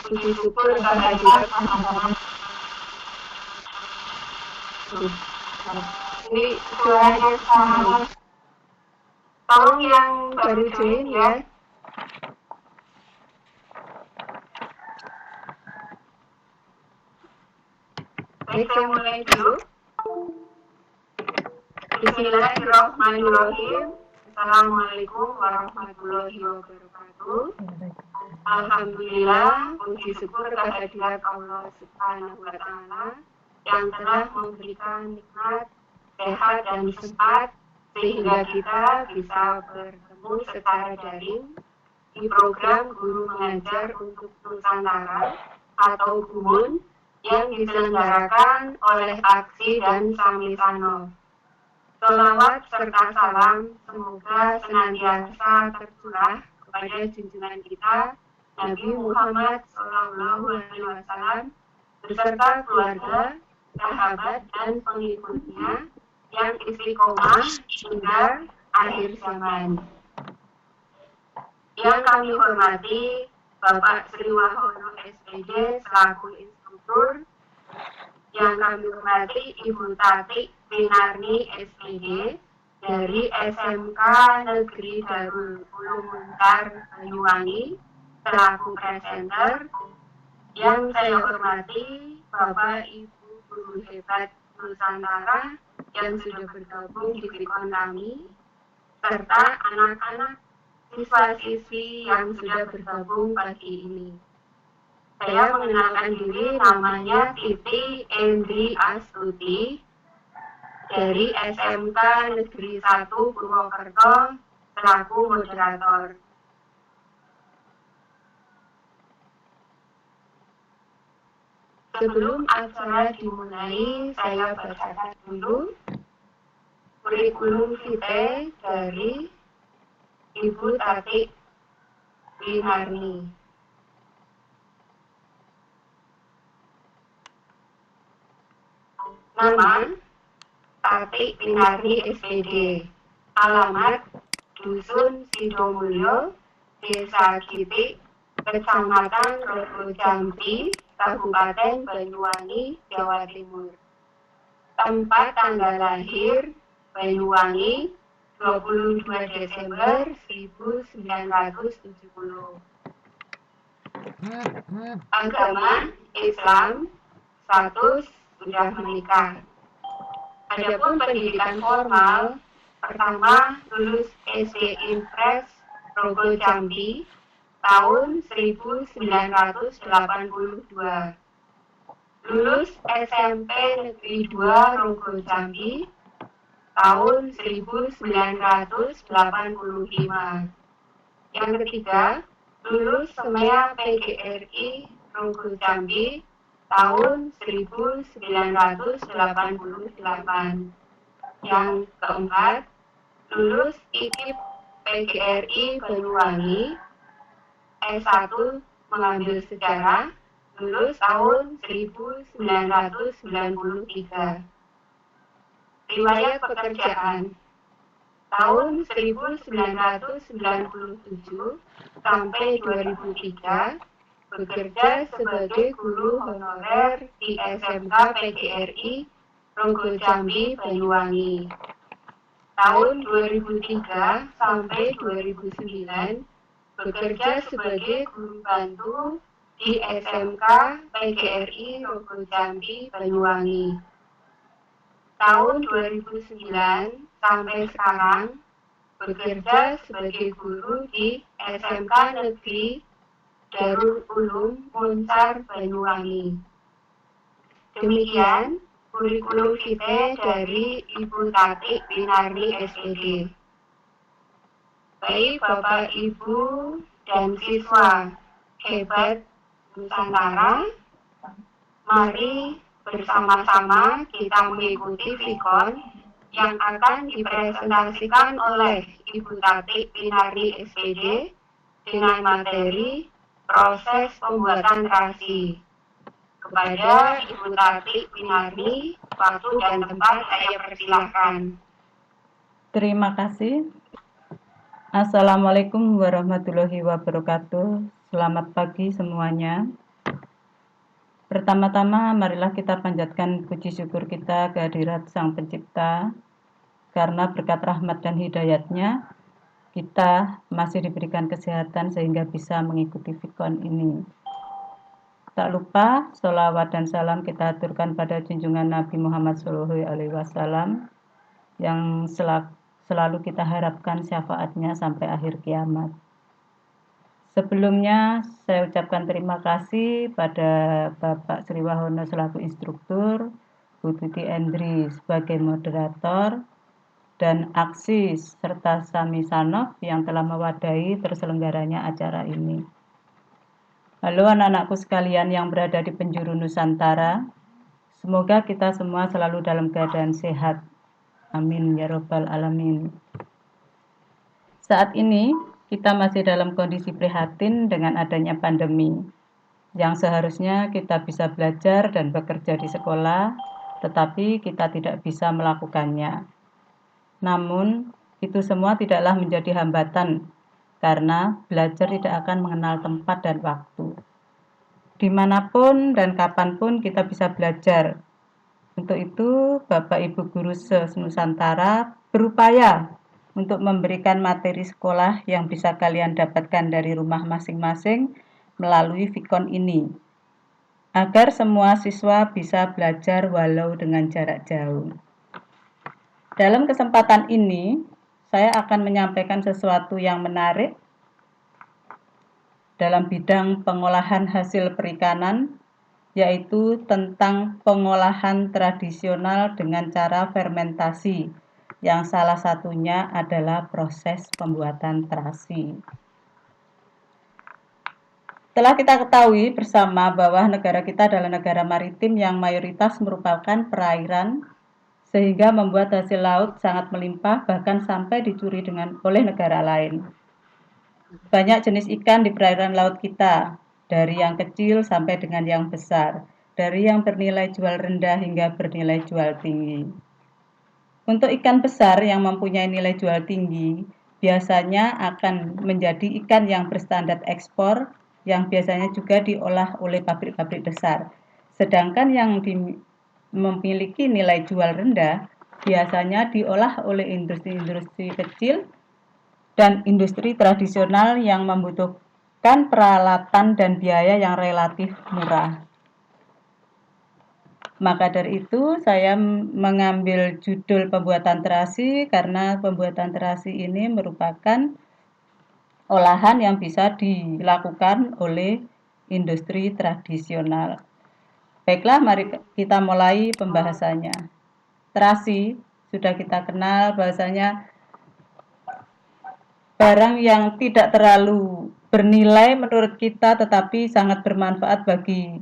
Puji syukur kehadirat ini suaranya sama. Tolong yang baru join ya. Baik, saya mulai dulu. Bismillahirrahmanirrahim. Assalamualaikum warahmatullahi wabarakatuh. Alhamdulillah, puji syukur kehadirat Allah Subhanahu wa Ta'ala yang telah memberikan nikmat, sehat dan sempat sehingga kita bisa bertemu secara daring di program Guru Mengajar untuk Nusantara atau GUMUN yang diselenggarakan oleh Aksi dan Samisano. Sholawat serta salam semoga senantiasa tercurah kepada junjungan kita Nabi Muhammad SAW beserta keluarga, sahabat dan pengikutnya yang istiqomah hingga akhir zaman. Yang kami hormati Bapak Sri Wahono SPD selaku instruktur, yang kami hormati Ibu Tati Pinarni SPD dari SMK Negeri Darul Ulum Muntar Banyuwangi selaku presenter, yang saya hormati Bapak Ibu Guru Hebat Nusantara yang sudah bergabung di Krikon kami, serta anak-anak siswa-siswi yang sudah bergabung pagi ini. Saya mengenalkan diri, namanya Titi Endri Astuti dari SMK Negeri 1 Purwokerto selaku moderator. Sebelum acara dimulai, saya bacakan dulu kurikulum vitae dari Ibu Tati Pinarni. Nama Tati Pinarni SPD. Alamat Dusun Sidomulyo, Desa Gitik, Kecamatan Rogo Jambi, Kabupaten Banyuwangi, Jawa Timur. Tempat tanggal lahir Banyuwangi 22 Desember 1970. Agama Islam, status sudah menikah. Adapun pendidikan formal, pertama lulus SD Impres Rogo Jambi tahun 1982. Lulus SMP Negeri 2 Rogo Jambi tahun 1985. Yang ketiga, lulus Semea PGRI Rogo Jambi tahun 1988. Yang keempat, lulus IKIP PGRI Banyuwangi S1 mengambil sejarah, lulus tahun 1993. Riwayat pekerjaan tahun 1997 sampai 2003 bekerja sebagai guru honorer di SMK PGRI Rogo Jambi Banyuwangi. Tahun 2003 sampai 2009 bekerja sebagai guru bantu di SMK PGRI Rogo Jambi Banyuwangi. Tahun 2009 sampai sekarang bekerja sebagai guru di SMK Negeri Darul Ulum Muncar Banyuwangi. Demikian kurikulum vitae dari Ibu Tati Pinarni SPD. Baik Bapak, Ibu, dan siswa hebat Nusantara, mari bersama-sama kita mengikuti Vikon yang akan dipresentasikan oleh Ibu Tati Pinarni SPD dengan materi proses pembuatan terasi. Kepada Ibu Tati Pinarni, waktu dan tempat saya persilahkan. Terima kasih. Assalamualaikum warahmatullahi wabarakatuh. Selamat pagi semuanya. Pertama-tama, marilah kita panjatkan puji syukur kita kehadirat Sang Pencipta, karena berkat rahmat dan hidayatnya, kita masih diberikan kesehatan sehingga bisa mengikuti Vikon ini. Tak lupa, sholawat dan salam kita aturkan pada junjungan Nabi Muhammad SAW yang selalu kita harapkan syafaatnya sampai akhir kiamat. Sebelumnya, saya ucapkan terima kasih pada Bapak Sri Wahono selaku instruktur, Bu Tuti Endri sebagai moderator, dan Aksis serta Sami Sanof yang telah mewadahi terselenggaranya acara ini. Halo anak-anakku sekalian yang berada di penjuru Nusantara, semoga kita semua selalu dalam keadaan sehat. Amin ya robbal alamin. Saat ini, kita masih dalam kondisi prihatin dengan adanya pandemi, yang seharusnya kita bisa belajar dan bekerja di sekolah, tetapi kita tidak bisa melakukannya. Namun, itu semua tidaklah menjadi hambatan, karena belajar tidak akan mengenal tempat dan waktu. Dimanapun dan kapanpun kita bisa belajar. Untuk itu, Bapak Ibu Guru se-Nusantara berupaya untuk memberikan materi sekolah yang bisa kalian dapatkan dari rumah masing-masing melalui Vikon ini, agar semua siswa bisa belajar walau dengan jarak jauh. Dalam kesempatan ini, saya akan menyampaikan sesuatu yang menarik dalam bidang pengolahan hasil perikanan, yaitu tentang pengolahan tradisional dengan cara fermentasi, yang salah satunya adalah proses pembuatan terasi. Telah kita ketahui bersama bahwa negara kita adalah negara maritim yang mayoritas merupakan perairan, sehingga membuat hasil laut sangat melimpah bahkan sampai dicuri oleh negara lain. Banyak jenis ikan di perairan laut kita, dari yang kecil sampai dengan yang besar, dari yang bernilai jual rendah hingga bernilai jual tinggi. Untuk ikan besar yang mempunyai nilai jual tinggi, biasanya akan menjadi ikan yang berstandar ekspor, yang biasanya juga diolah oleh pabrik-pabrik besar. Sedangkan yang memiliki nilai jual rendah, biasanya diolah oleh industri-industri kecil dan industri tradisional yang membutuhkan peralatan dan biaya yang relatif murah. Maka dari itu saya mengambil judul pembuatan terasi karena pembuatan terasi ini merupakan olahan yang bisa dilakukan oleh industri tradisional. Baiklah, mari kita mulai pembahasannya. Terasi sudah kita kenal bahasanya barang yang tidak terlalu bernilai menurut kita tetapi sangat bermanfaat bagi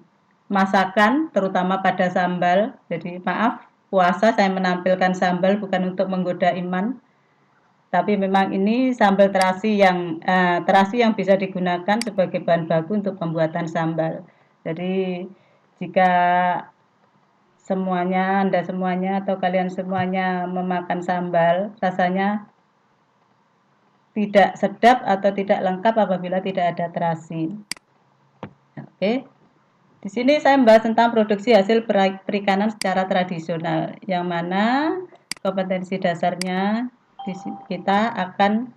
masakan, terutama pada sambal. Jadi maaf, puasa saya menampilkan sambal bukan untuk menggoda iman, tapi memang ini sambal terasi yang bisa digunakan sebagai bahan baku untuk pembuatan sambal. Jadi jika Anda semuanya atau kalian semuanya memakan sambal, rasanya tidak sedap atau tidak lengkap apabila tidak ada terasi. Oke. Di sini saya membahas tentang produksi hasil perikanan secara tradisional, yang mana kompetensi dasarnya kita akan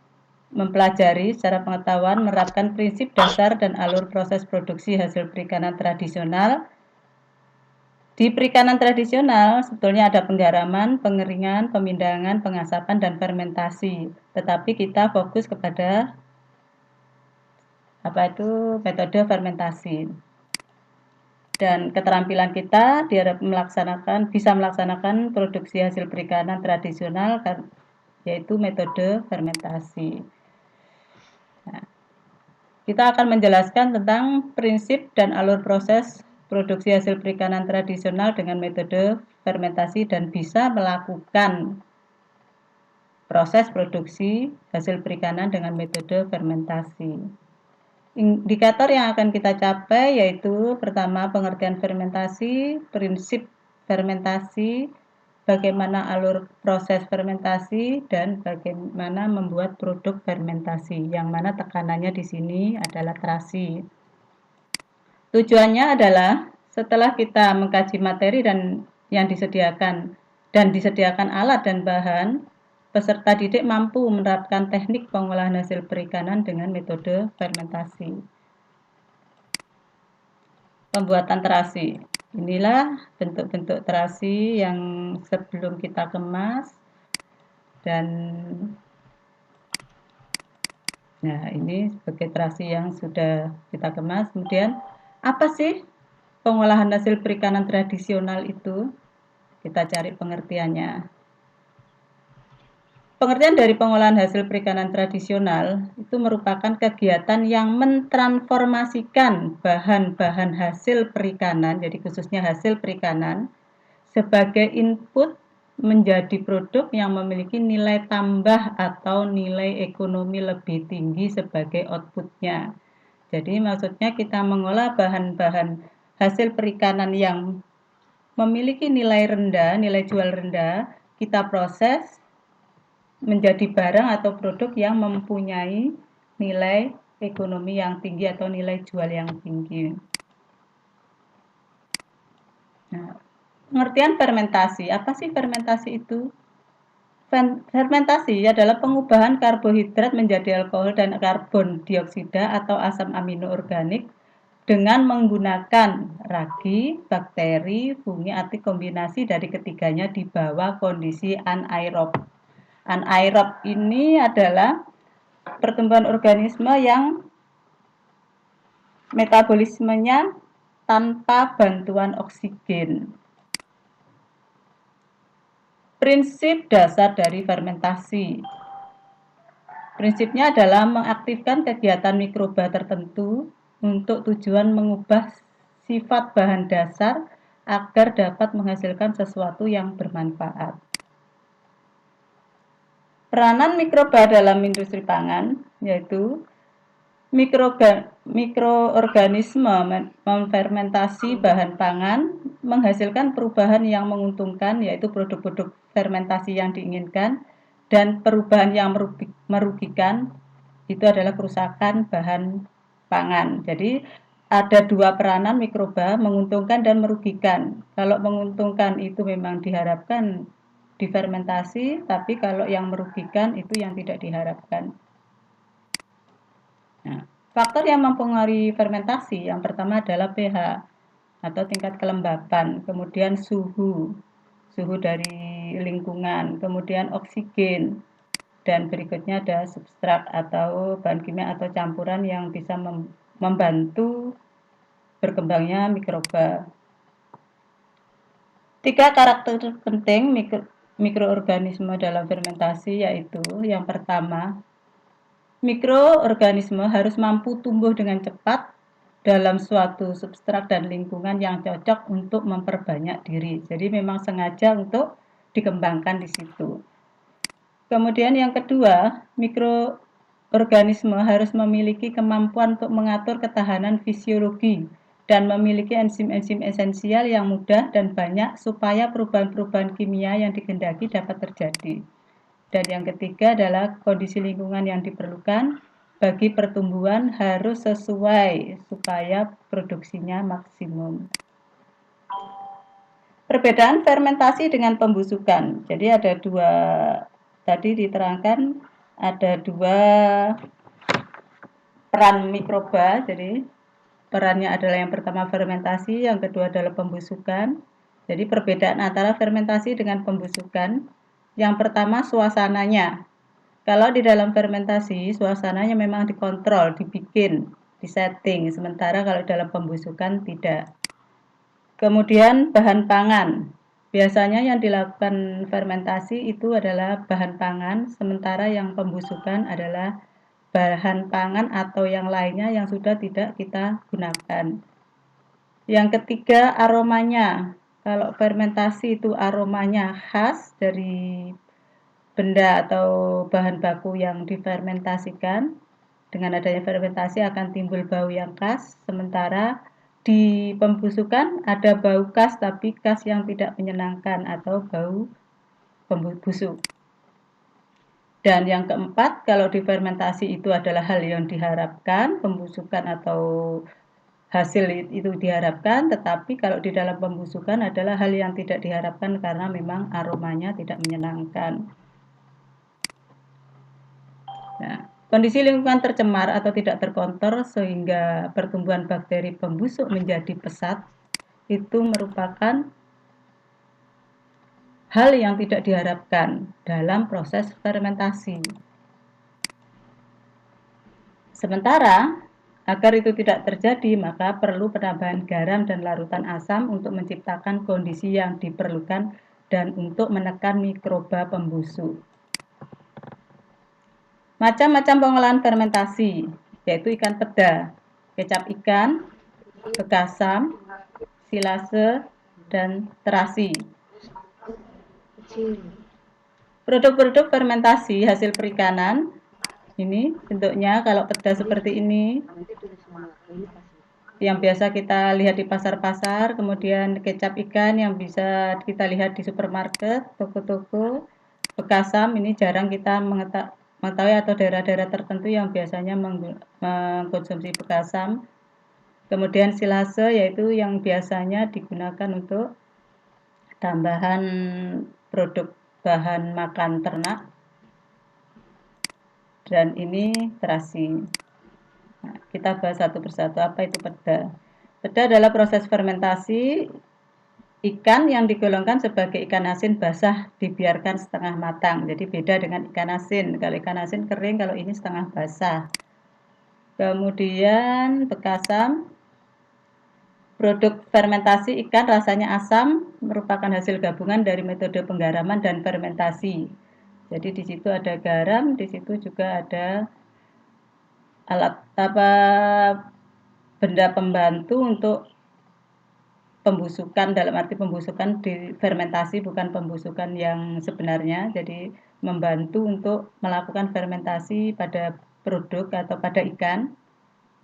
mempelajari secara pengetahuan menerapkan prinsip dasar dan alur proses produksi hasil perikanan tradisional. Di perikanan tradisional sebetulnya ada penggaraman, pengeringan, pemindangan, pengasapan, dan fermentasi. Tetapi kita fokus kepada metode fermentasi. Dan keterampilan kita diharap bisa melaksanakan produksi hasil perikanan tradisional, yaitu metode fermentasi. Nah, kita akan menjelaskan tentang prinsip dan alur proses produksi hasil perikanan tradisional dengan metode fermentasi dan bisa melakukan proses produksi hasil perikanan dengan metode fermentasi. Indikator yang akan kita capai yaitu pertama pengertian fermentasi, prinsip fermentasi, bagaimana alur proses fermentasi, dan bagaimana membuat produk fermentasi, yang mana tekanannya di sini adalah terasi. Tujuannya adalah setelah kita mengkaji materi dan yang disediakan alat dan bahan, peserta didik mampu menerapkan teknik pengolahan hasil perikanan dengan metode fermentasi. Pembuatan terasi. Inilah bentuk-bentuk terasi yang sebelum kita kemas, dan nah ini sebagai terasi yang sudah kita kemas. Kemudian apa sih pengolahan hasil perikanan tradisional itu? Kita cari pengertiannya. Pengertian dari pengolahan hasil perikanan tradisional itu merupakan kegiatan yang mentransformasikan bahan-bahan hasil perikanan, jadi khususnya hasil perikanan, sebagai input menjadi produk yang memiliki nilai tambah atau nilai ekonomi lebih tinggi sebagai outputnya. Jadi maksudnya kita mengolah bahan-bahan hasil perikanan yang memiliki nilai rendah, nilai jual rendah, kita proses menjadi barang atau produk yang mempunyai nilai ekonomi yang tinggi atau nilai jual yang tinggi. Nah, pengertian fermentasi. Apa sih fermentasi itu? Fermentasi adalah pengubahan karbohidrat menjadi alkohol dan karbon dioksida atau asam amino organik dengan menggunakan ragi, bakteri, fungi atau kombinasi dari ketiganya di bawah kondisi anaerob. Anaerob ini adalah pertumbuhan organisme yang metabolismenya tanpa bantuan oksigen. Prinsip dasar dari fermentasi. Prinsipnya adalah mengaktifkan kegiatan mikroba tertentu untuk tujuan mengubah sifat bahan dasar agar dapat menghasilkan sesuatu yang bermanfaat. Peranan mikroba dalam industri pangan yaitu mikroorganisme memfermentasi bahan pangan menghasilkan perubahan yang menguntungkan, yaitu produk-produk fermentasi yang diinginkan, dan perubahan yang merugikan itu adalah kerusakan bahan pangan. Jadi ada dua peranan mikroba, menguntungkan dan merugikan. Kalau menguntungkan itu memang diharapkan difermentasi, tapi kalau yang merugikan itu yang tidak diharapkan. Nah, faktor yang mempengaruhi fermentasi yang pertama adalah pH atau tingkat kelembapan, kemudian suhu dari lingkungan, kemudian oksigen, dan berikutnya ada substrat atau bahan kimia atau campuran yang bisa membantu berkembangnya mikroba. 3 karakter penting mikroorganisme dalam fermentasi yaitu yang pertama, mikroorganisme harus mampu tumbuh dengan cepat dalam suatu substrat dan lingkungan yang cocok untuk memperbanyak diri. Jadi memang sengaja untuk dikembangkan di situ. Kemudian yang kedua, mikroorganisme harus memiliki kemampuan untuk mengatur ketahanan fisiologi dan memiliki enzim-enzim esensial yang mudah dan banyak supaya perubahan-perubahan kimia yang dikehendaki dapat terjadi. Dan yang ketiga adalah kondisi lingkungan yang diperlukan bagi pertumbuhan harus sesuai supaya produksinya maksimum. Perbedaan fermentasi dengan pembusukan. Jadi ada dua, tadi diterangkan ada dua peran mikroba. Jadi perannya adalah yang pertama fermentasi, yang kedua adalah pembusukan. Jadi perbedaan antara fermentasi dengan pembusukan. Yang pertama suasananya. Kalau di dalam fermentasi, suasananya memang dikontrol, dibikin, disetting. Sementara kalau dalam pembusukan tidak. Kemudian bahan pangan. Biasanya yang dilakukan fermentasi itu adalah bahan pangan, sementara yang pembusukan adalah bahan pangan atau yang lainnya yang sudah tidak kita gunakan. Yang ketiga, aromanya. Kalau fermentasi itu aromanya khas dari benda atau bahan baku yang difermentasikan. Dengan adanya fermentasi akan timbul bau yang khas, sementara di pembusukan ada bau khas tapi khas yang tidak menyenangkan atau bau busuk. Dan yang keempat, kalau di fermentasi itu adalah hal yang diharapkan, pembusukan atau hasil itu diharapkan, tetapi kalau di dalam pembusukan adalah hal yang tidak diharapkan karena memang aromanya tidak menyenangkan. Nah, kondisi lingkungan tercemar atau tidak terkontrol sehingga pertumbuhan bakteri pembusuk menjadi pesat itu merupakan hal yang tidak diharapkan dalam proses fermentasi. Sementara, agar itu tidak terjadi, maka perlu penambahan garam dan larutan asam untuk menciptakan kondisi yang diperlukan dan untuk menekan mikroba pembusuk. Macam-macam pengolahan fermentasi, yaitu ikan peda, kecap ikan, bekasam, silase, dan terasi. Produk-produk fermentasi hasil perikanan, ini bentuknya kalau peda seperti ini, yang biasa kita lihat di pasar-pasar, kemudian kecap ikan yang bisa kita lihat di supermarket, toko-toko, bekasam ini jarang kita mengetahui atau daerah-daerah tertentu yang biasanya mengkonsumsi bekasam. Kemudian silase yaitu yang biasanya digunakan untuk tambahan produk bahan makan ternak. Dan ini terasi. Nah, kita bahas satu persatu apa itu peda. Peda adalah proses fermentasi ikan yang digolongkan sebagai ikan asin basah dibiarkan setengah matang. Jadi beda dengan ikan asin. Kalau ikan asin kering, kalau ini setengah basah. Kemudian bekasam, produk fermentasi ikan rasanya asam merupakan hasil gabungan dari metode penggaraman dan fermentasi. Jadi di situ ada garam, di situ juga ada alat benda pembantu untuk pembusukan, dalam arti pembusukan di fermentasi bukan pembusukan yang sebenarnya, jadi membantu untuk melakukan fermentasi pada produk atau pada ikan.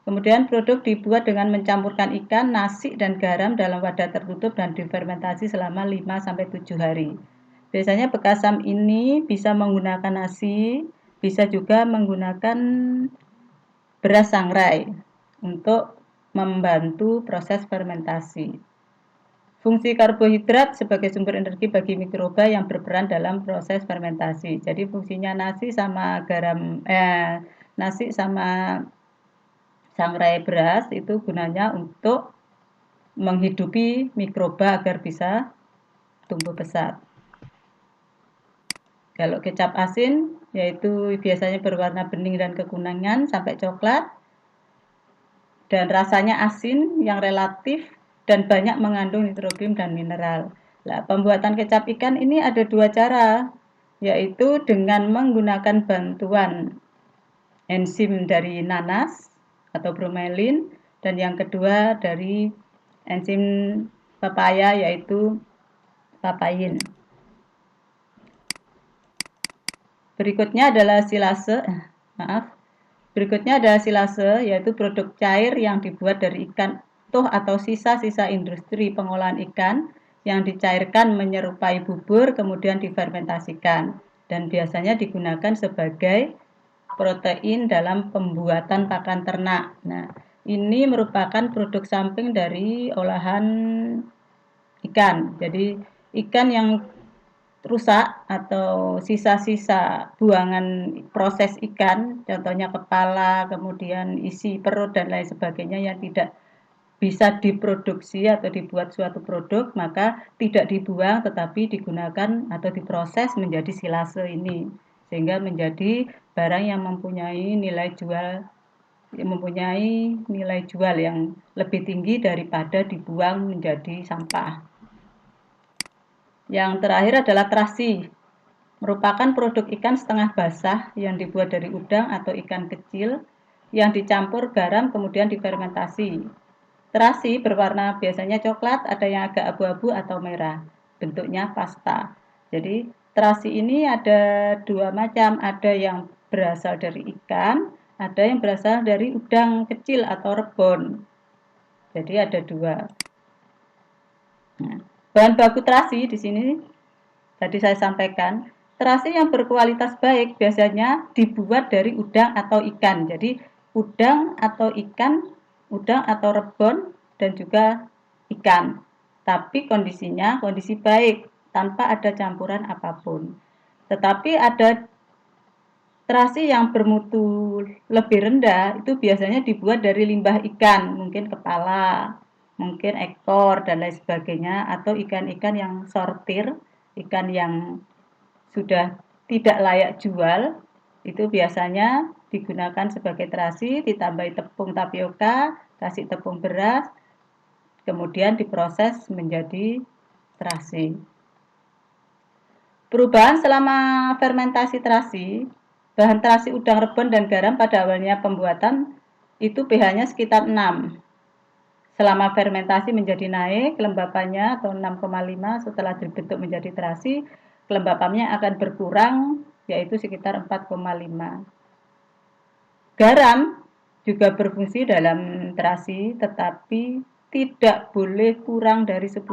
Kemudian produk dibuat dengan mencampurkan ikan, nasi, dan garam dalam wadah tertutup dan difermentasi selama 5-7 hari. Biasanya bekasam ini bisa menggunakan nasi, bisa juga menggunakan beras sangrai untuk membantu proses fermentasi. Fungsi karbohidrat sebagai sumber energi bagi mikroba yang berperan dalam proses fermentasi. Jadi fungsinya nasi sama nasi sama sangrai beras itu gunanya untuk menghidupi mikroba agar bisa tumbuh pesat. Kalau kecap asin, yaitu biasanya berwarna bening dan kekuningan sampai coklat, dan rasanya asin yang relatif dan banyak mengandung nitrogen dan mineral. Nah, pembuatan kecap ikan ini ada dua cara, yaitu dengan menggunakan bantuan enzim dari nanas atau bromelin, dan yang kedua dari enzim papaya yaitu papain. Berikutnya adalah silase, yaitu produk cair yang dibuat dari ikan tuh atau sisa-sisa industri pengolahan ikan yang dicairkan menyerupai bubur kemudian difermentasikan dan biasanya digunakan sebagai protein dalam pembuatan pakan ternak. Nah, ini merupakan produk samping dari olahan ikan. Jadi ikan yang rusak atau sisa-sisa buangan proses ikan, contohnya kepala, kemudian isi perut dan lain sebagainya yang tidak bisa diproduksi atau dibuat suatu produk, maka tidak dibuang tetapi digunakan atau diproses menjadi silase ini, sehingga menjadi barang yang mempunyai nilai jual yang lebih tinggi daripada dibuang menjadi sampah. Yang terakhir adalah terasi, merupakan produk ikan setengah basah yang dibuat dari udang atau ikan kecil yang dicampur garam kemudian difermentasi. Terasi berwarna biasanya coklat, ada yang agak abu-abu atau merah, bentuknya pasta. Jadi terasi ini ada dua macam, ada yang berasal dari ikan, ada yang berasal dari udang kecil atau rebon. Jadi ada dua. Nah, bahan baku terasi di sini tadi saya sampaikan, terasi yang berkualitas baik biasanya dibuat dari udang atau ikan. Jadi udang atau ikan, udang atau rebon dan juga ikan. Tapi kondisinya kondisi baik tanpa ada campuran apapun. Tetapi ada terasi yang bermutu lebih rendah itu biasanya dibuat dari limbah ikan, mungkin kepala, mungkin ekor dan lain sebagainya, atau ikan-ikan yang sortir, ikan yang sudah tidak layak jual, itu biasanya digunakan sebagai terasi, ditambahi tepung tapioka, kasih tepung beras, kemudian diproses menjadi terasi. Perubahan selama fermentasi terasi, bahan terasi udang rebon dan garam pada awalnya pembuatan itu pH-nya sekitar 6. Selama fermentasi menjadi naik, kelembapannya atau 6,5 setelah dibentuk menjadi terasi, kelembapannya akan berkurang yaitu sekitar 4,5. Garam juga berfungsi dalam terasi tetapi tidak boleh kurang dari 10%.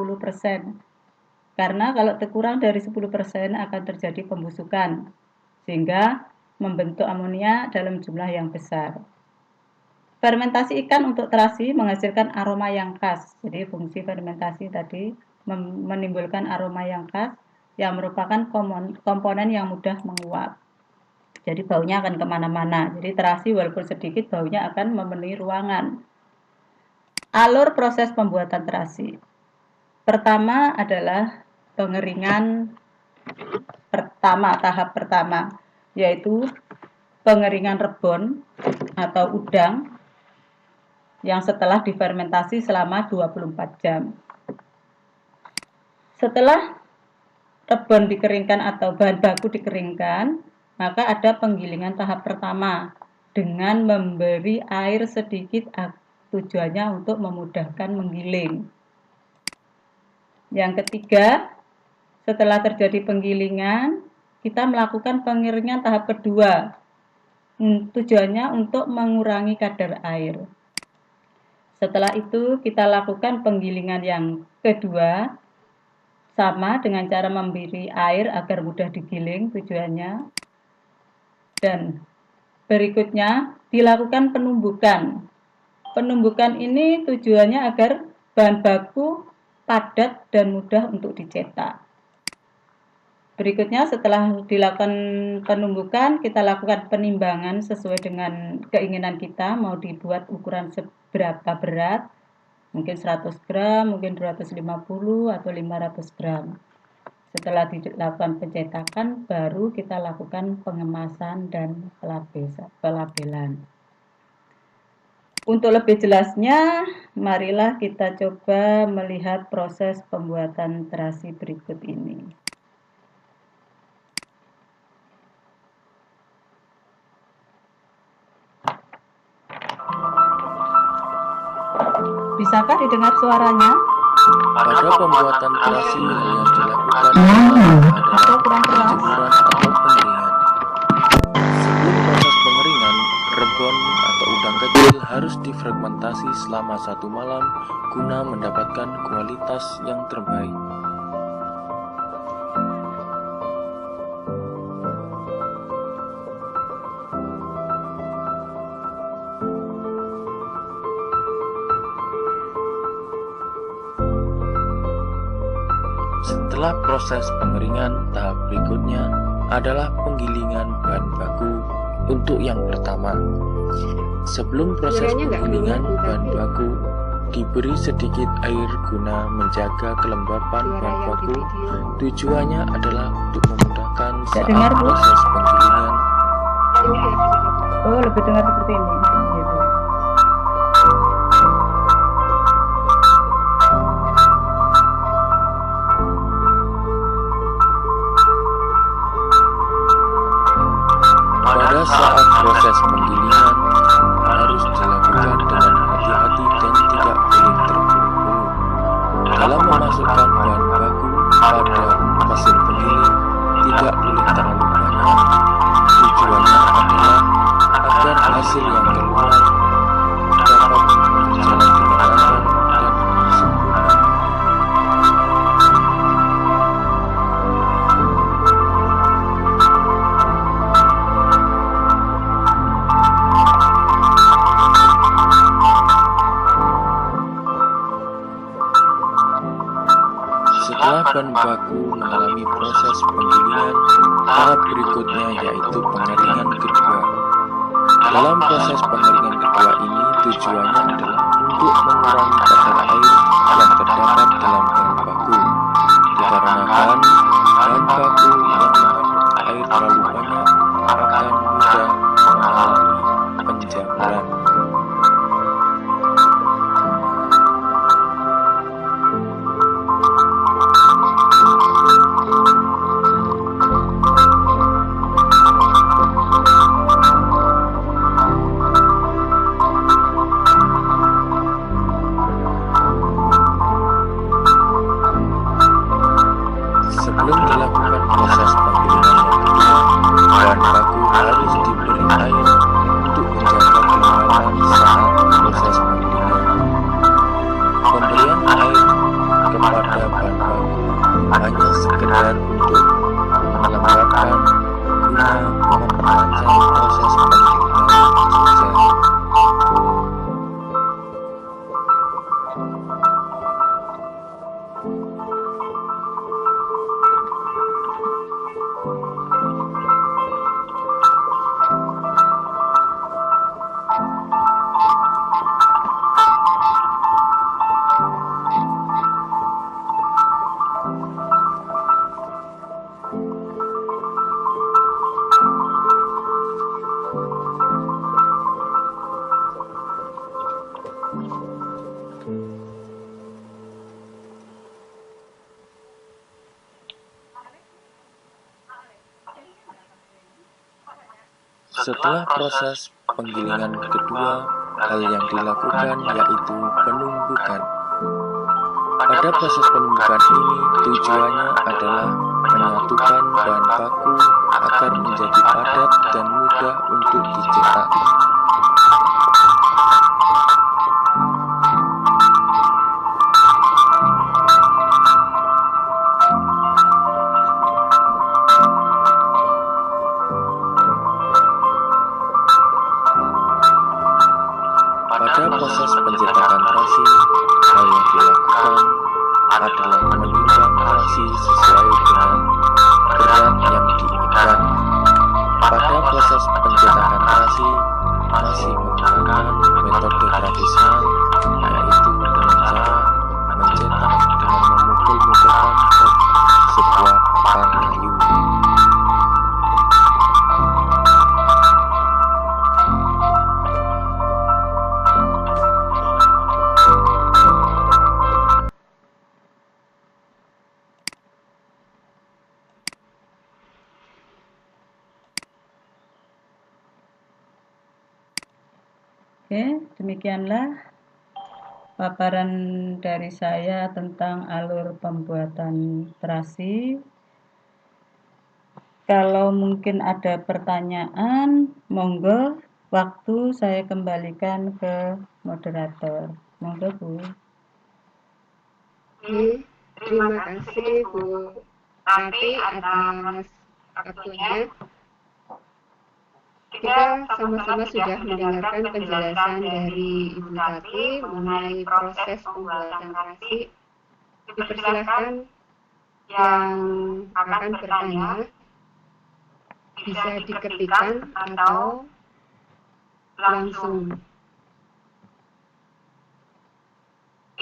Karena kalau kurang dari 10% akan terjadi pembusukan sehingga membentuk amonia dalam jumlah yang besar. Fermentasi ikan untuk terasi menghasilkan aroma yang khas. Jadi fungsi fermentasi tadi menimbulkan aroma yang khas yang merupakan komponen yang mudah menguap. Jadi baunya akan kemana-mana. Jadi terasi walaupun sedikit baunya akan memenuhi ruangan. Alur proses pembuatan terasi. Pertama adalah pengeringan tahap pertama, yaitu pengeringan rebon atau udang yang setelah difermentasi selama 24 jam. Setelah rebon dikeringkan atau bahan baku dikeringkan, maka ada penggilingan tahap pertama dengan memberi air sedikit, tujuannya untuk memudahkan menggiling. Yang ketiga, setelah terjadi penggilingan, kita melakukan pengeringan tahap kedua. Tujuannya untuk mengurangi kadar air. Setelah itu, kita lakukan penggilingan yang kedua, sama dengan cara memberi air agar mudah digiling tujuannya. Dan berikutnya, dilakukan penumbukan. Penumbukan ini tujuannya agar bahan baku padat dan mudah untuk dicetak. Berikutnya setelah dilakukan penumbukan, kita lakukan penimbangan sesuai dengan keinginan kita, mau dibuat ukuran seberapa berat, mungkin 100 gram, mungkin 250 atau 500 gram. Setelah dilakukan pencetakan, baru kita lakukan pengemasan dan pelabelan. Untuk lebih jelasnya, marilah kita coba melihat proses pembuatan terasi berikut ini. Bisakah didengar suaranya? Pada pembuatan terasi yang dilakukan adalah penjemuran atau pengeringan. Sebelum proses pengeringan, rebon atau udang kecil harus difermentasi selama 1 malam guna mendapatkan kualitas yang terbaik. Setelah proses pengeringan, tahap berikutnya adalah penggilingan bahan baku untuk yang pertama. Sebelum proses penggilingan bahan baku, diberi sedikit air guna menjaga kelembapan bahan baku. Tujuannya adalah untuk memudahkan saat proses penggilingan. Oh, lebih dengar seperti ini. Gitu. Pada saat proses penggilingan harus dilakukan dengan hati-hati dan tidak boleh terburu-buru. Dalam memasukkan bahan baku pada mesin penggiling tidak boleh terlalu banyak. Tujuannya adalah agar hasil yang bahan baku mengalami proses penggilingan tahap berikutnya, yaitu pengeringan kedua. Dalam proses pengeringan kedua ini tujuannya adalah untuk mengurangi kadar air yang terdapat dalam bahan baku, dikarenakan bahan baku yang mengandung air terlalu banyak akan mudah mengalami penjamburan. Sebelum dilakukan proses penggilingan yang kedua, bahan baku harus diberi air untuk menjaga kelembapan saat proses penggilingan. Pemberian air kepada bahan baku hanya sekedar untuk melembabkan guna memperlancar proses penggilingan saja. Setelah proses penggilingan kedua, hal yang dilakukan yaitu penumbukan. Pada proses penumbukan ini, tujuannya adalah menyatukan bahan baku agar menjadi padat dan mudah untuk dicetak. Pada proses pencetakan terasi, hal yang dilakukan adalah menimbang terasi sesuai dengan berat yang diinginkan. Pada proses pencetakan terasi masih menggunakan metode tradisional, yaitu dengan cara mencetak dengan memukul-mukulkan ke sebuah papan kayu. Oke, demikianlah paparan dari saya tentang alur pembuatan terasi. Kalau mungkin ada pertanyaan, monggo waktu saya kembalikan ke moderator. Monggo, Bu. Oke, terima kasih Bu Tati atas waktunya. Kita sama-sama sudah mendengarkan penjelasan dari Ibu Tati mengenai proses pembuatan terasi. Dipersilahkan yang akan bertanya bisa diketikkan atau langsung.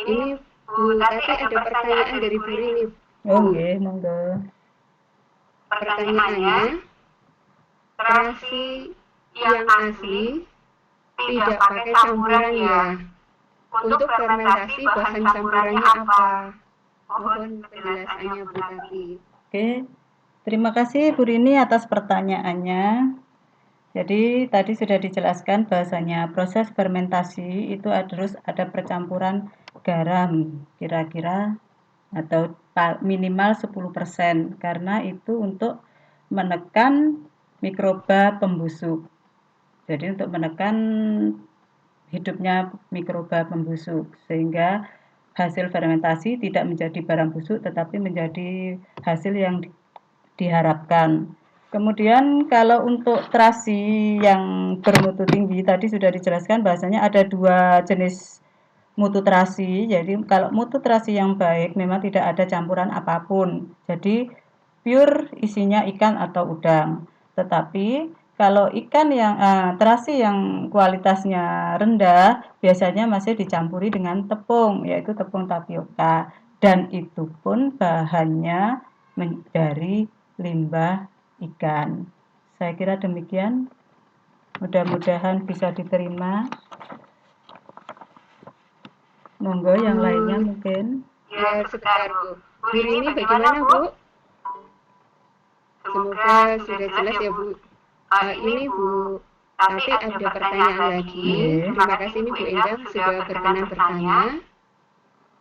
Ini Bu Tati ada pertanyaan dari Bu Rini. Oke, monggo. Pertanyaannya, terasi yang asli tidak pakai campuran ya. Untuk fermentasi bahan campurannya apa? Mohon penjelasannya Bu Tati. Oke, terima kasih Bu Rini atas pertanyaannya. Jadi tadi sudah dijelaskan bahasanya proses fermentasi itu harus ada percampuran garam kira-kira atau minimal 10% karena itu untuk menekan mikroba pembusuk. Jadi untuk menekan hidupnya mikroba pembusuk sehingga hasil fermentasi tidak menjadi barang busuk tetapi menjadi hasil yang diharapkan. Kemudian kalau untuk terasi yang bermutu tinggi tadi sudah dijelaskan bahasanya ada dua jenis mutu terasi. Jadi kalau mutu terasi yang baik memang tidak ada campuran apapun. Jadi pure isinya ikan atau udang. Tetapi kalau ikan yang terasi yang kualitasnya rendah biasanya masih dicampuri dengan tepung, yaitu tepung tapioka, dan itu pun bahannya dari limbah ikan. Saya kira demikian. Mudah-mudahan bisa diterima. Monggo yang lainnya mungkin. Ya, sebentar Bu. Bu Rini bagaimana Bu? Semoga sudah jelas ya Bu. Ini Bu, tapi ada pertanyaan lagi. Terima kasih ini Bu Endang sudah berkenan bertanya.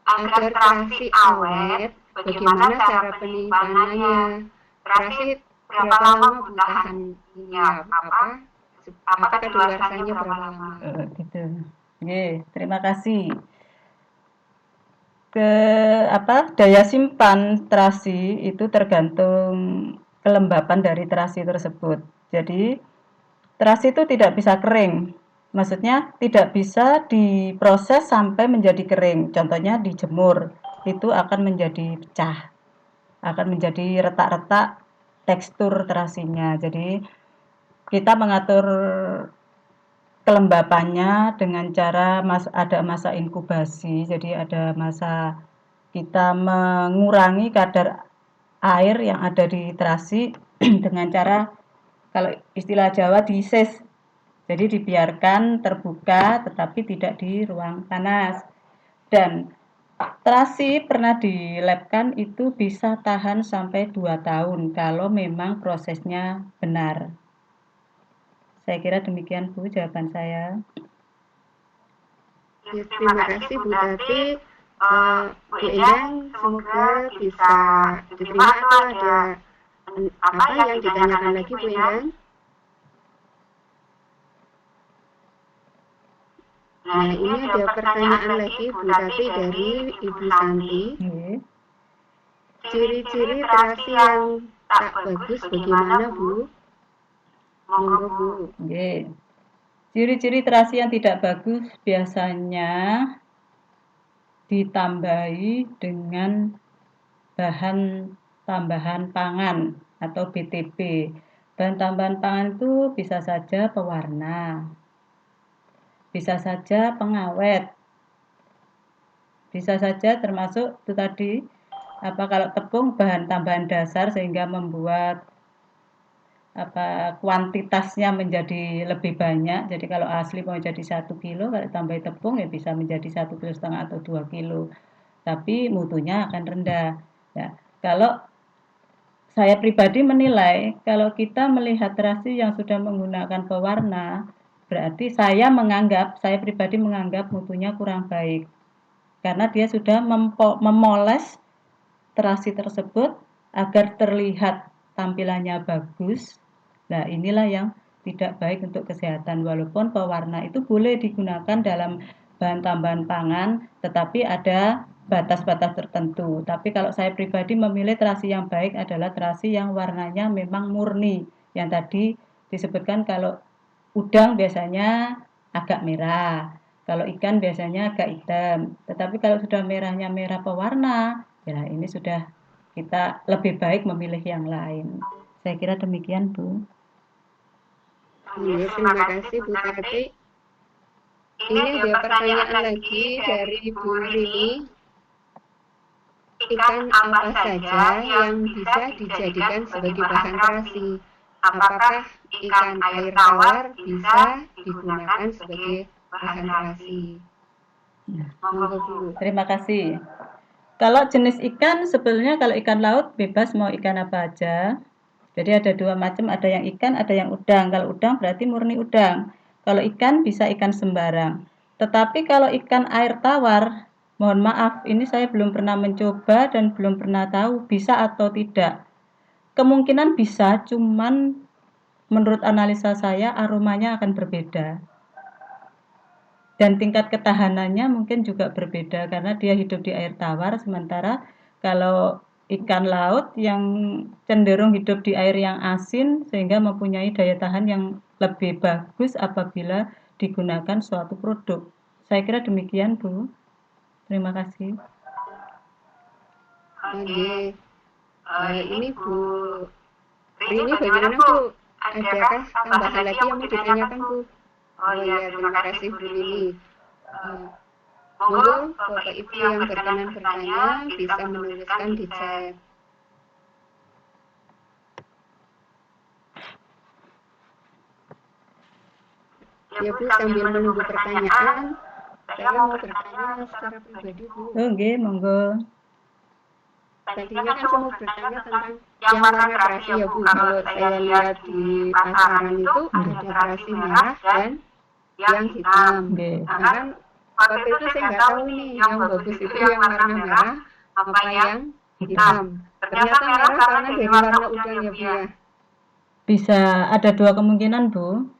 Agar terasi awet, bagaimana cara penyimpanannya? Terasi berapa lama Bu tahannya? Apakah kedaluarsanya berapa lama? Gitu. Terima kasih. Daya simpan terasi itu tergantung kelembapan dari terasi tersebut. Jadi terasi itu tidak bisa kering, maksudnya tidak bisa diproses sampai menjadi kering. Contohnya dijemur, itu akan menjadi pecah, akan menjadi retak-retak tekstur terasinya. Jadi kita mengatur kelembapannya dengan cara ada masa inkubasi. Jadi ada masa kita mengurangi kadar air yang ada di terasi dengan cara, kalau istilah Jawa, dises. Jadi dibiarkan terbuka tetapi tidak di ruang panas. Dan terasi pernah dilabkan itu bisa tahan sampai 2 tahun kalau memang prosesnya benar. Saya kira demikian Bu jawaban saya. Ya, terima kasih Bu Tati. Bu Endang, semoga bisa diterima atau ada apa yang ditanyakan lagi Bu Endang? Nah, ini ada pertanyaan lagi Bu Tati dari Ibu Santi. Ciri-ciri terasi yang tak bagus bagaimana Bu? Monggo Bu. Ciri-ciri terasi yang tidak bagus biasanya ditambahi dengan bahan tambahan pangan atau BTP. Bahan tambahan pangan itu bisa saja pewarna, bisa saja pengawet, bisa saja termasuk itu tadi kalau tepung bahan tambahan dasar sehingga membuat kuantitasnya menjadi lebih banyak. Jadi kalau asli mau jadi 1 kilo, kalau tambah tepung ya bisa menjadi 1,5 kilo atau 2 kilo. Tapi mutunya akan rendah. Ya, kalau saya pribadi menilai, kalau kita melihat terasi yang sudah menggunakan pewarna, berarti saya pribadi menganggap mutunya kurang baik. Karena dia sudah memoles terasi tersebut agar terlihat tampilannya bagus. Nah, inilah yang tidak baik untuk kesehatan. Walaupun pewarna itu boleh digunakan dalam bahan tambahan pangan, tetapi ada batas-batas tertentu. Tapi kalau saya pribadi memilih terasi yang baik adalah terasi yang warnanya memang murni. Yang tadi disebutkan kalau udang biasanya agak merah, kalau ikan biasanya agak hitam. Tetapi kalau sudah merahnya merah pewarna, ya ini sudah kita lebih baik memilih yang lain. Saya kira demikian Bu. Ya, terima kasih Bu Tati. Ini ada pertanyaan lagi dari Bu Rini. Ikan apa saja yang bisa dijadikan sebagai bahan terasi? Apakah ikan air tawar bisa digunakan sebagai bahan terasi? Monggo Bu. Terima kasih. Kalau jenis ikan sebenarnya kalau ikan laut bebas mau ikan apa aja. Jadi ada 2 macam, ada yang ikan, ada yang udang. Kalau udang berarti murni udang. Kalau ikan bisa ikan sembarang. Tetapi kalau ikan air tawar, mohon maaf, ini saya belum pernah mencoba dan belum pernah tahu bisa atau tidak. Kemungkinan bisa, cuman menurut analisa saya aromanya akan berbeda. Dan tingkat ketahanannya mungkin juga berbeda karena dia hidup di air tawar, sementara kalau ikan laut yang cenderung hidup di air yang asin sehingga mempunyai daya tahan yang lebih bagus apabila digunakan suatu produk. Saya kira demikian Bu. Terima kasih. Oke. Ini Bu Rini bagaimana Bu? Adakah tambahan lagi yang mau ditanyakan Bu? Oh iya, terima kasih Bu Rini. Monggo Bapak Ibu yang berkenan bertanya bisa menuliskan di chat. Ya Bu, sambil menunggu pertanyaan, saya mau bertanya secara pribadi Bu. Oke, monggo. Tadinya kan saya mau bertanya tentang yang warna terasi ya Bu. Kalau saya lihat di pasaran itu ada terasi merah dan yang hitam. Nah kan waktu itu saya nggak tahu nih yang bagus itu yang warna merah apa yang hitam. Ternyata merah karena dari warna udang ya Bu ya. Bisa ada dua kemungkinan Bu.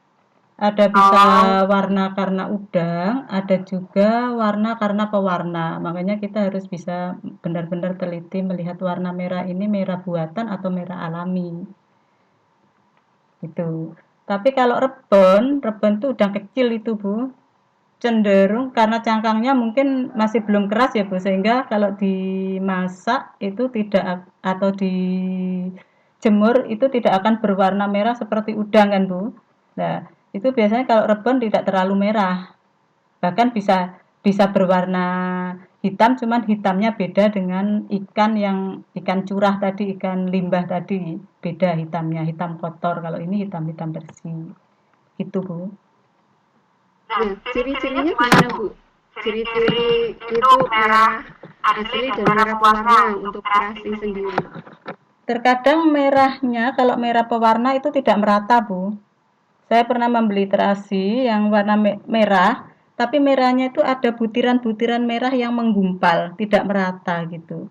Ada bisa warna karena udang, ada juga warna karena pewarna. Makanya kita harus bisa benar-benar teliti melihat warna merah ini merah buatan atau merah alami. Itu. Tapi kalau rebon itu udang kecil itu Bu. Cenderung karena cangkangnya mungkin masih belum keras ya Bu, sehingga kalau dimasak itu tidak atau dijemur itu tidak akan berwarna merah seperti udang kan Bu. Nah, itu biasanya kalau rebon tidak terlalu merah, bahkan bisa berwarna hitam, cuman hitamnya beda dengan ikan curah tadi, ikan limbah tadi, beda hitamnya, hitam kotor. Kalau ini hitam bersih, itu Bu. Nah, ciri-cirinya gimana Bu? Ciri-ciri itu merah asli dan merah pewarna untuk terasi sendiri. Terkadang merahnya, kalau merah pewarna itu tidak merata Bu. Saya pernah membeli terasi yang warna merah, tapi merahnya itu ada butiran-butiran merah yang menggumpal, tidak merata gitu.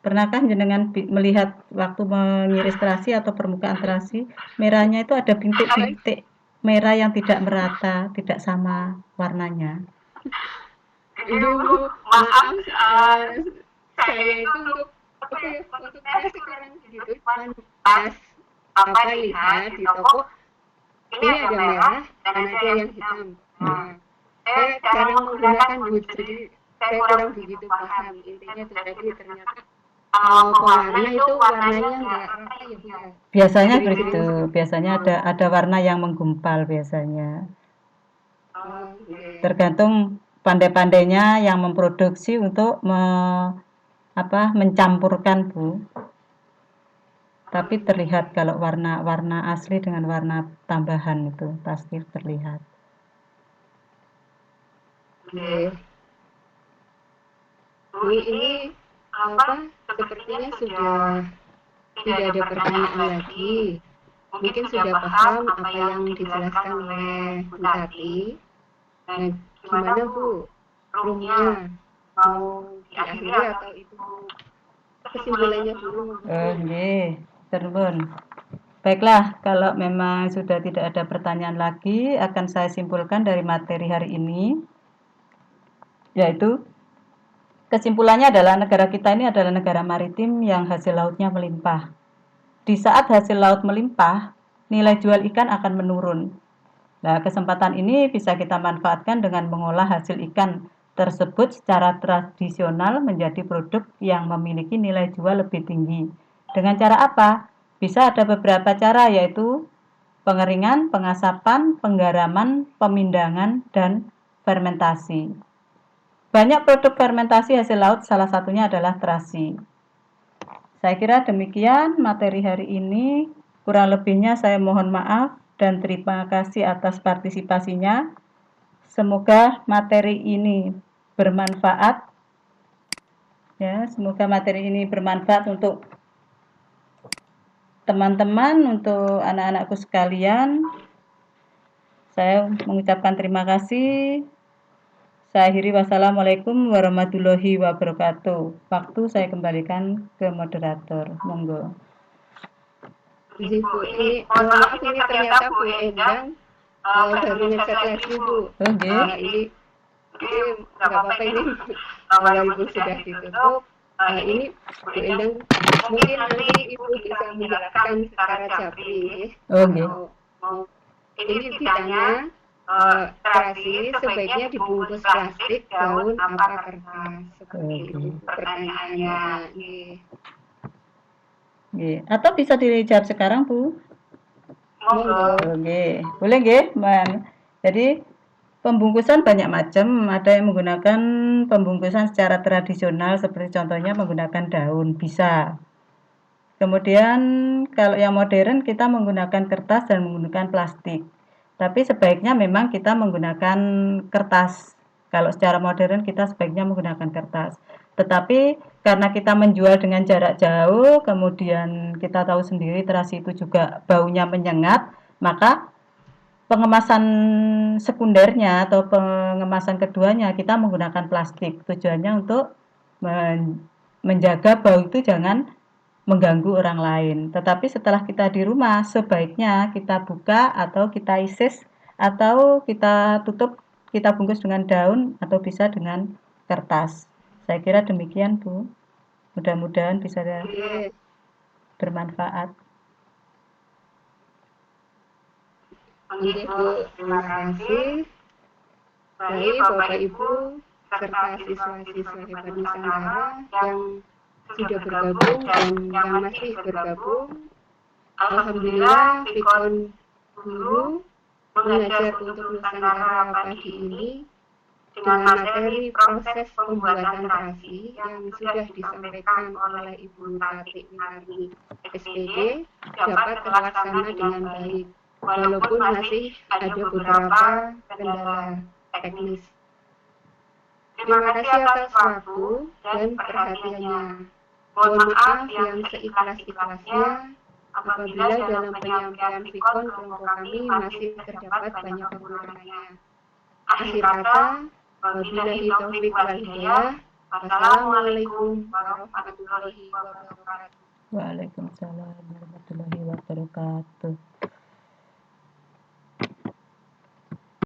Pernahkah jenengan melihat waktu mengiris terasi atau permukaan terasi, merahnya itu ada bintik-bintik merah yang tidak merata, tidak sama warnanya? Ibu, maaf, saya itu untuk terasi kurang gitu, pas lihat di toko ini ada merah dan ada yang hitam. Saya jarang menggunakan Bu, jadi saya kurang begitu paham. Intinya itu tadi ternyata pewarna itu warnanya nggak rata ya Bu. Biasanya begitu, biasanya ada warna yang menggumpal biasanya. Tergantung pandai-pandainya yang memproduksi untuk mencampurkan Bu. Tapi terlihat kalau warna asli dengan warna tambahan itu pasti terlihat. Oke. Bu, ini sepertinya sudah tidak ada pertanyaan lagi. Mungkin sudah paham apa yang dijelaskan oleh Bu Tati. Nah, gimana Bu? Roomnya mau diakhiri atau itu kesimpulannya dulu? Terbun. Baiklah, kalau memang sudah tidak ada pertanyaan lagi, akan saya simpulkan dari materi hari ini, yaitu kesimpulannya adalah negara kita ini adalah negara maritim yang hasil lautnya melimpah. Di saat hasil laut melimpah, nilai jual ikan akan menurun. Nah, kesempatan ini bisa kita manfaatkan dengan mengolah hasil ikan tersebut secara tradisional menjadi produk yang memiliki nilai jual lebih tinggi. Dengan cara apa? Bisa ada beberapa cara, yaitu pengeringan, pengasapan, penggaraman, pemindangan, dan fermentasi. Banyak produk fermentasi hasil laut, salah satunya adalah terasi. Saya kira demikian materi hari ini. Kurang lebihnya saya mohon maaf dan terima kasih atas partisipasinya. Semoga materi ini bermanfaat. Ya, semoga materi ini bermanfaat untuk teman-teman, untuk anak-anakku sekalian. Saya mengucapkan terima kasih. Saya akhiri, wassalamualaikum warahmatullahi wabarakatuh. Waktu saya kembalikan ke moderator. Monggo. Jadi Bu, ini maaf ini ternyata Bu Endang baru ngecat lagi Bu. Ini nggak apa-apa ini Bapak Ibu sudah ditutup. Ini Bu Endang mungkin nanti Ibu bisa menjelaskan secara japri. Oke. Ini ditanya terasi sebaiknya dibungkus plastik, daun, apa kertas, seperti itu pertanyaannya. Atau bisa dijawab sekarang, Bu? Monggo. Oke, boleh nggih, Man. Jadi pembungkusan banyak macam, ada yang menggunakan pembungkusan secara tradisional seperti contohnya menggunakan daun, bisa. Kemudian kalau yang modern kita menggunakan kertas dan menggunakan plastik. Tapi sebaiknya memang kita menggunakan kertas. Kalau secara modern kita sebaiknya menggunakan kertas. Tetapi karena kita menjual dengan jarak jauh, kemudian kita tahu sendiri terasi itu juga baunya menyengat, maka pengemasan sekundernya atau pengemasan keduanya kita menggunakan plastik. Tujuannya untuk menjaga bau itu jangan mengganggu orang lain. Tetapi setelah kita di rumah, sebaiknya kita buka atau kita isis atau kita tutup, kita bungkus dengan daun atau bisa dengan kertas. Saya kira demikian, Bu. Mudah-mudahan bisa bermanfaat. Oke, Bu. Terima kasih. Baik, Bapak Ibu serta siswa-siswa hebat Nusantara yang sudah bergabung dan yang masih bergabung. Alhamdulillah, Vikon Guru mengajar untuk Nusantara pagi ini dengan materi proses pembuatan terasi yang sudah disampaikan oleh Ibu Tati Winarni SPD dapat terlaksana dengan baik, walaupun masih ada beberapa kendala teknis. Terima kasih atas waktu dan perhatiannya. Mohon maaf yang seikhlas-ikhlasnya apabila dalam penyampaian Vikon kelompok kami masih terdapat banyak kekurangannya. Akhir kata, wabillahi taufiq wal hidayah. Wassalamualaikum warahmatullahi wabarakatuh. Waalaikumsalam warahmatullahi wabarakatuh.